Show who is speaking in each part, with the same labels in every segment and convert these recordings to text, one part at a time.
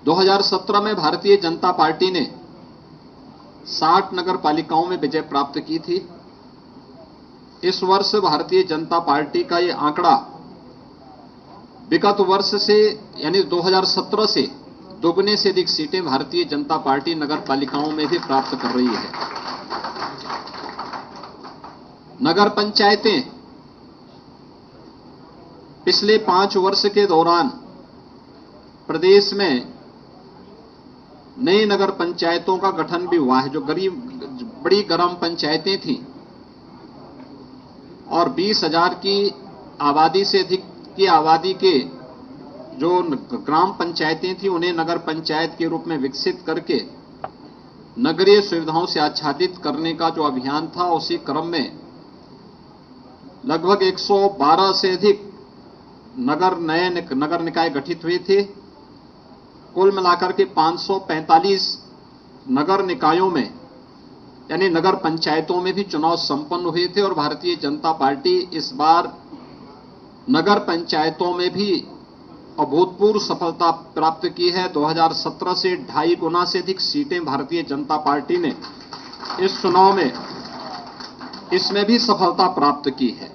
Speaker 1: 2017 में भारतीय जनता पार्टी ने 60 नगर पालिकाओं में विजय प्राप्त की थी। इस वर्ष भारतीय जनता पार्टी का ये आंकड़ा विगत वर्ष से यानी 2017 से दोगुने से अधिक सीटें भारतीय जनता पार्टी नगर पालिकाओं में भी प्राप्त कर रही है। नगर पंचायतें पिछले 5 वर्ष के दौरान प्रदेश में नई नगर पंचायतों का गठन भी हुआ है। जो बड़ी ग्राम पंचायतें थीं और 20,000 की आबादी से अधिक की आबादी के जो ग्राम पंचायतें थी उन्हें नगर पंचायत के रूप में विकसित करके नगरीय सुविधाओं से आच्छादित करने का जो अभियान था, उसी क्रम में लगभग 112 से अधिक नए नगर निकाय गठित हुए थे। कुल मिलाकर के 545 नगर निकायों में यानी नगर पंचायतों में भी चुनाव संपन्न हुए थे और भारतीय जनता पार्टी इस बार नगर पंचायतों में भी अभूतपूर्व सफलता प्राप्त की है। 2017 से 2.5 गुना से अधिक सीटें भारतीय जनता पार्टी ने इस चुनाव में इसमें भी सफलता प्राप्त की है।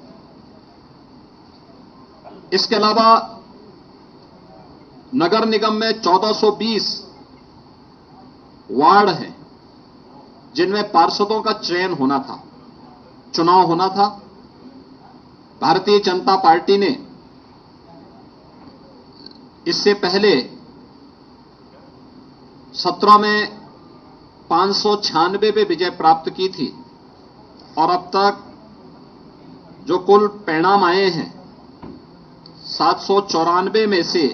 Speaker 1: इसके अलावा नगर निगम में 1420 वार्ड हैं जिनमें पार्षदों का चयन होना था, चुनाव होना था। भारतीय जनता पार्टी ने इससे पहले 17 में 596 पे विजय प्राप्त की थी और अब तक जो कुल परिणाम आए हैं 794 में से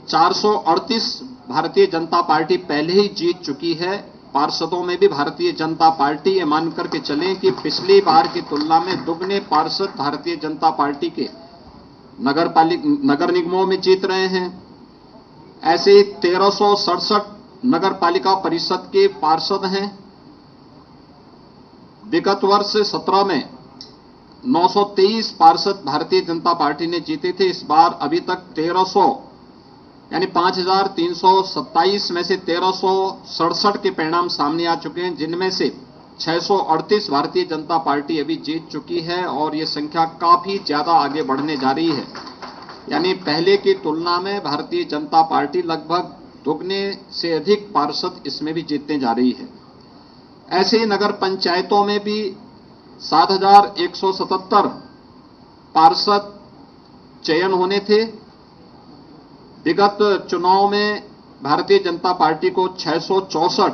Speaker 1: 438 भारतीय जनता पार्टी पहले ही जीत चुकी है। पार्षदों में भी भारतीय जनता पार्टी ये मान करके चलें कि पिछली बार की तुलना में दुगने पार्षद भारतीय जनता पार्टी के नगर निगमों में जीत रहे हैं। ऐसे ही 1367 नगर पालिका परिषद के पार्षद हैं। विगत वर्ष 17 में 923 पार्षद भारतीय जनता पार्टी ने जीते थे। इस बार अभी तक 1300 यानी 5327 में से 1367 के परिणाम सामने आ चुके हैं, जिनमें से 638 भारतीय जनता पार्टी अभी जीत चुकी है और ये संख्या काफी ज्यादा आगे बढ़ने जा रही है। यानी पहले की तुलना में भारतीय जनता पार्टी लगभग दुगने से अधिक पार्षद इसमें भी जीतने जा रही है। ऐसे ही नगर पंचायतों में भी 7177 पार्षद चयन होने थे। विगत चुनाव में भारतीय जनता पार्टी को 664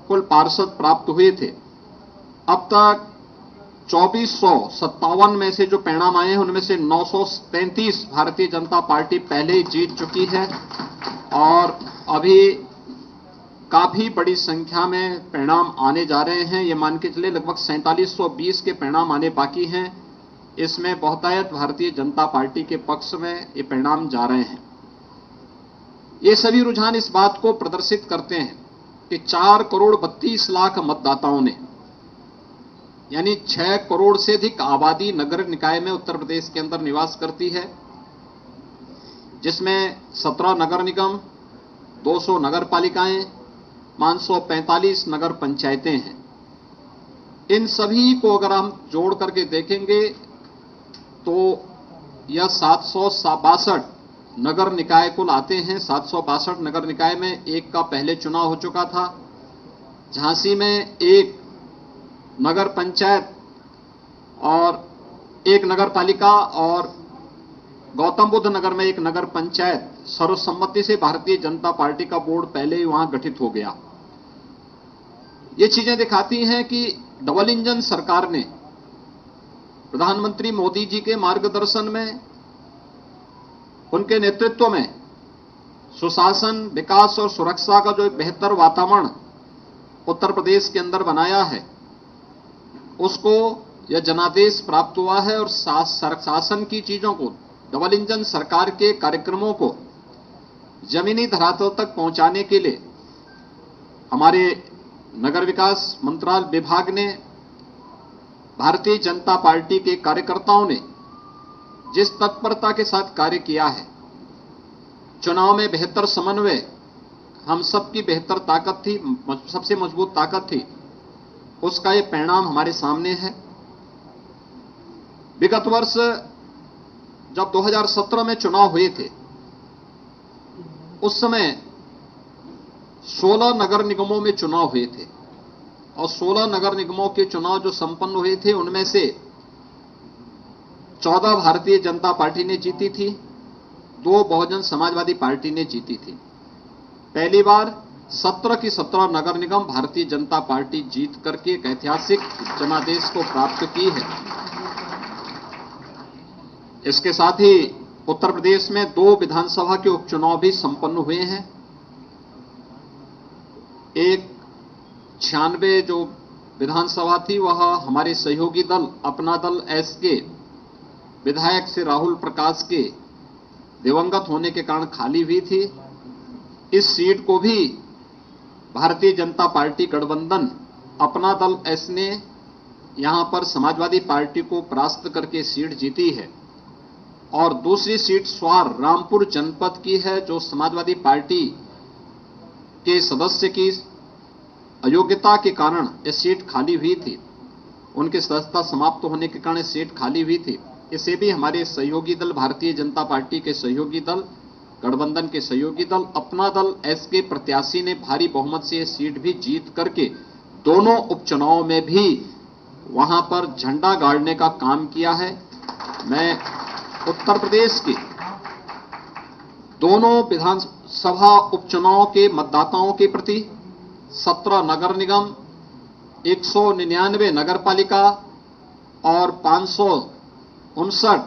Speaker 1: कुल पार्षद प्राप्त हुए थे। अब तक 2457 में से जो परिणाम आए हैं उनमें से 933 भारतीय जनता पार्टी पहले ही जीत चुकी है और अभी काफी बड़ी संख्या में परिणाम आने जा रहे हैं। ये मान के चले लगभग 4720 के परिणाम आने बाकी हैं। इसमें बहुतायत भारतीय जनता पार्टी के पक्ष में ये परिणाम जा रहे हैं। ये सभी रुझान इस बात को प्रदर्शित करते हैं कि 4 करोड़ 32 लाख मतदाताओं ने यानी 6 करोड़ से अधिक आबादी नगर निकाय में उत्तर प्रदेश के अंदर निवास करती है, जिसमें 17 नगर निगम, 200 नगर पालिकाएं, 545 नगर पंचायतें हैं। इन सभी को अगर हम जोड़ करके देखेंगे तो यह 762 नगर निकाय कुल आते हैं। 762 नगर निकाय में एक का पहले चुनाव हो चुका था। झांसी में एक नगर पंचायत और एक नगर पालिका और गौतम बुद्ध नगर में एक नगर पंचायत सर्वसम्मति से भारतीय जनता पार्टी का बोर्ड पहले ही वहां गठित हो गया। ये चीजें दिखाती हैं कि डबल इंजन सरकार ने प्रधानमंत्री मोदी जी के मार्गदर्शन में, उनके नेतृत्व में सुशासन, विकास और सुरक्षा का जो एक बेहतर वातावरण उत्तर प्रदेश के अंदर बनाया है, उसको यह जनादेश प्राप्त हुआ है और शासन की चीजों को, डबल इंजन सरकार के कार्यक्रमों को जमीनी धरातल तक पहुंचाने के लिए हमारे नगर विकास मंत्रालय विभाग ने, भारतीय जनता पार्टी के कार्यकर्ताओं ने जिस तत्परता के साथ कार्य किया है, चुनाव में बेहतर समन्वय हम सबकी बेहतर ताकत थी, सबसे मजबूत ताकत थी, उसका ये परिणाम हमारे सामने है। विगत वर्ष जब 2017 में चुनाव हुए थे, उस समय 16 नगर निगमों में चुनाव हुए थे और 16 नगर निगमों के चुनाव जो संपन्न हुए थे उनमें से 14 भारतीय जनता पार्टी ने जीती थी, 2 बहुजन समाजवादी पार्टी ने जीती थी। पहली बार 17 की 17 नगर निगम भारतीय जनता पार्टी जीत करके एक ऐतिहासिक जनादेश को प्राप्त की है। इसके साथ ही उत्तर प्रदेश में 2 विधानसभा के उपचुनाव भी संपन्न हुए हैं। एक 96 जो विधानसभा थी वह हमारे सहयोगी दल अपना दल एस के विधायक से राहुल प्रकाश के दिवंगत होने के कारण खाली हुई थी। इस सीट को भी भारतीय जनता पार्टी गठबंधन अपना दल एस ने यहां पर समाजवादी पार्टी को परास्त करके सीट जीती है। और दूसरी सीट स्वार रामपुर जनपद की है, जो समाजवादी पार्टी के सदस्य की अयोग्यता के कारण यह सीट खाली हुई थी, उनकी सदस्यता समाप्त होने के कारण सीट खाली हुई थी। इसे भी हमारे सहयोगी दल भारतीय जनता पार्टी के सहयोगी दल, गठबंधन के सहयोगी दल अपना दल एस के प्रत्याशी ने भारी बहुमत से यह सीट भी जीत करके दोनों उपचुनाव में भी वहां पर झंडा गाड़ने का काम किया है। मैं उत्तर प्रदेश के दोनों विधानसभा उपचुनाव के मतदाताओं के प्रति 17 नगर निगम, 199 नगर पालिका और 559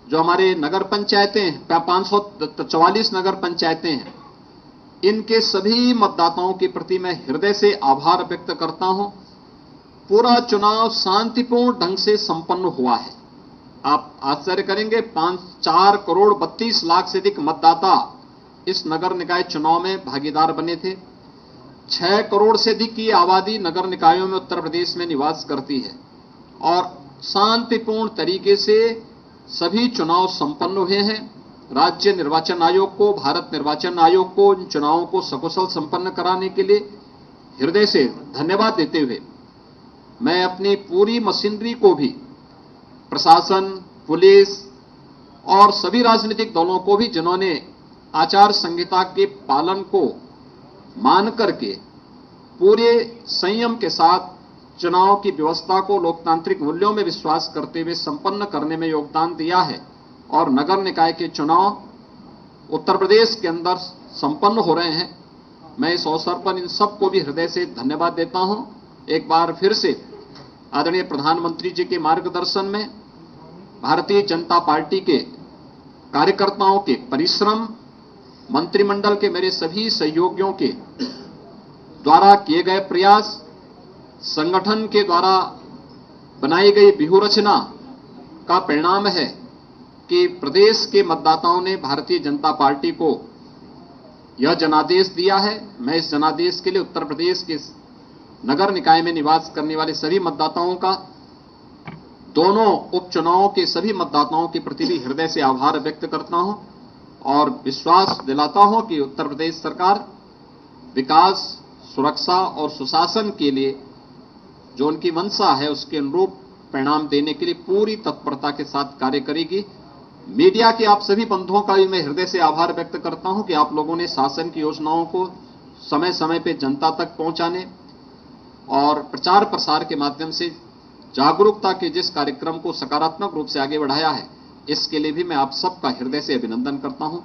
Speaker 1: जो हमारे नगर पंचायतें, 544 नगर पंचायतें हैं, इनके सभी मतदाताओं के प्रति मैं हृदय से आभार व्यक्त करता हूं। पूरा चुनाव शांतिपूर्ण ढंग से संपन्न हुआ है। आप आश्चर्य करेंगे, 4 करोड़ 32 लाख से अधिक मतदाता इस नगर निकाय चुनाव में भागीदार बने थे। 6 करोड़ से अधिक की आबादी नगर निकायों में उत्तर प्रदेश में निवास करती है और शांतिपूर्ण तरीके से सभी चुनाव संपन्न हुए हैं। राज्य निर्वाचन आयोग को, भारत निर्वाचन आयोग को इन चुनावों को सकुशल संपन्न कराने के लिए हृदय से धन्यवाद देते हुए मैं अपनी पूरी मशीनरी को भी, प्रशासन, पुलिस और सभी राजनीतिक दलों को भी, जिन्होंने आचार संहिता के पालन को मान करके पूरे संयम के साथ चुनाव की व्यवस्था को लोकतांत्रिक मूल्यों में विश्वास करते हुए संपन्न करने में योगदान दिया है और नगर निकाय के चुनाव उत्तर प्रदेश के अंदर संपन्न हो रहे हैं। मैं इस अवसर पर इन सबको भी हृदय से धन्यवाद देता हूं। एक बार फिर से आदरणीय प्रधानमंत्री जी के मार्गदर्शन में भारतीय जनता पार्टी के कार्यकर्ताओं के परिश्रम, मंत्रिमंडल के मेरे सभी सहयोगियों के द्वारा किए गए प्रयास, संगठन के द्वारा बनाई गई व्यूहरचना का परिणाम है कि प्रदेश के मतदाताओं ने भारतीय जनता पार्टी को यह जनादेश दिया है। मैं इस जनादेश के लिए उत्तर प्रदेश के नगर निकाय में निवास करने वाले सभी मतदाताओं का, दोनों उपचुनावों के सभी मतदाताओं के प्रति भी हृदय से आभार व्यक्त करता हूं और विश्वास दिलाता हूं कि उत्तर प्रदेश सरकार विकास, सुरक्षा और सुशासन के लिए जो उनकी मंशा है उसके अनुरूप परिणाम देने के लिए पूरी तत्परता के साथ कार्य करेगी। मीडिया के आप सभी बंधुओं का भी मैं हृदय से आभार व्यक्त करता हूं कि आप लोगों ने शासन की योजनाओं को समय समय पर जनता तक पहुंचाने और प्रचार प्रसार के माध्यम से जागरूकता के जिस कार्यक्रम को सकारात्मक रूप से आगे बढ़ाया है, इसके लिए भी मैं आप सबका हृदय से अभिनंदन करता हूं।